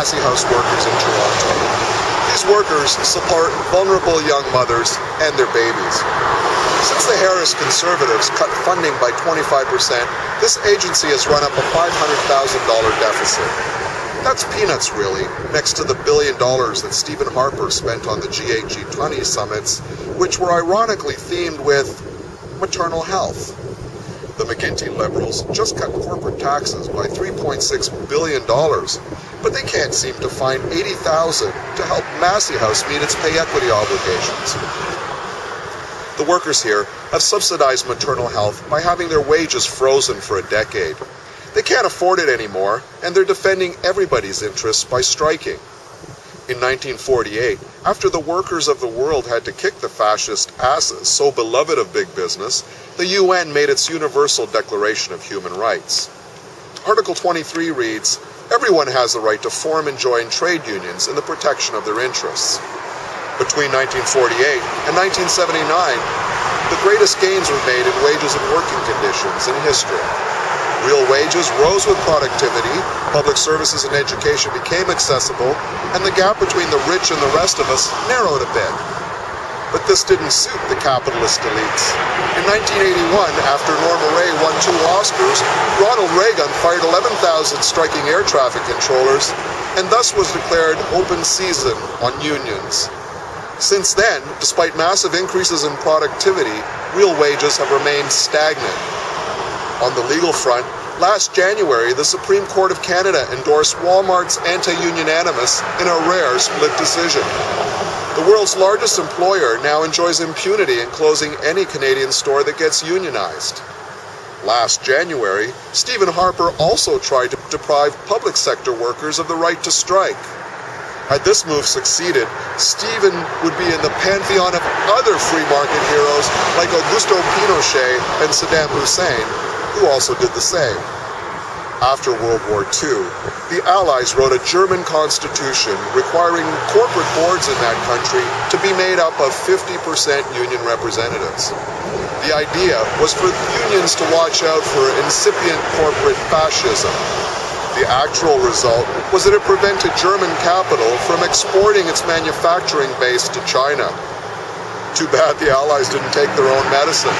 Massey House workers in Toronto. These workers support vulnerable young mothers and their babies. Since the Harris Conservatives cut funding by 25%, this agency has run up a $500,000 deficit. That's peanuts, really, next to the $1 billion that Stephen Harper spent on the G8, G20 summits, which were ironically themed with maternal health. The McGuinty Liberals just cut corporate taxes by $3.6 billion, but they can't seem to find $80,000 to help Massey House meet its pay equity obligations. The workers here have subsidized maternal health by having their wages frozen for a decade. They can't afford it anymore, and they're defending everybody's interests by striking. In 1948, after the workers of the world had to kick the fascist asses so beloved of big business, the UN made its Universal Declaration of Human Rights. Article 23 reads, "Everyone has the right to form and join trade unions in the protection of their interests." Between 1948 and 1979, the greatest gains were made in wages and working conditions in history. Real wages rose with productivity, public services and education became accessible, and the gap between the rich and the rest of us narrowed a bit. But this didn't suit the capitalist elites. In 1981, after Norma Rae won 2 Oscars, Ronald Reagan fired 11,000 striking air traffic controllers, and thus was declared open season on unions. Since then, despite massive increases in productivity, real wages have remained stagnant. On the legal front, last January, the Supreme Court of Canada endorsed Walmart's anti-union animus in a rare split decision. The world's largest employer now enjoys impunity in closing any Canadian store that gets unionized. Last January, Stephen Harper also tried to deprive public sector workers of the right to strike. Had this move succeeded, Stephen would be in the pantheon of other free market heroes like Augusto Pinochet and Saddam Hussein, who also did the same. After World War II, the Allies wrote a German constitution requiring corporate boards in that country to be made up of 50% union representatives. The idea was for unions to watch out for incipient corporate fascism. The actual result was that it prevented German capital from exporting its manufacturing base to China. Too bad the Allies didn't take their own medicine.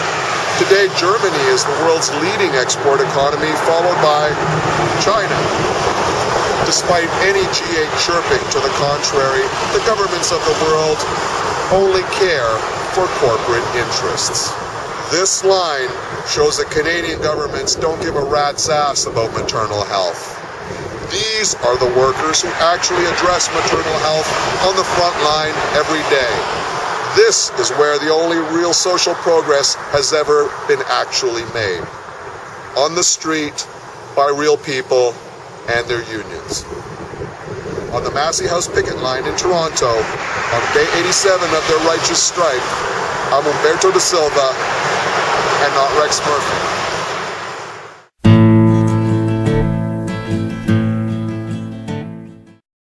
Today, Germany is the world's leading export economy, followed by China. Despite any G8 chirping to the contrary, the governments of the world only care for corporate interests. This line shows that Canadian governments don't give a rat's ass about maternal health. These are the workers who actually address maternal health on the front line every day. This is where the only real social progress has ever been actually made. On the street, by real people and their unions. On the Massey House picket line in Toronto, on day 87 of their righteous strike, I'm Humberto da Silva, and not Rex Murphy.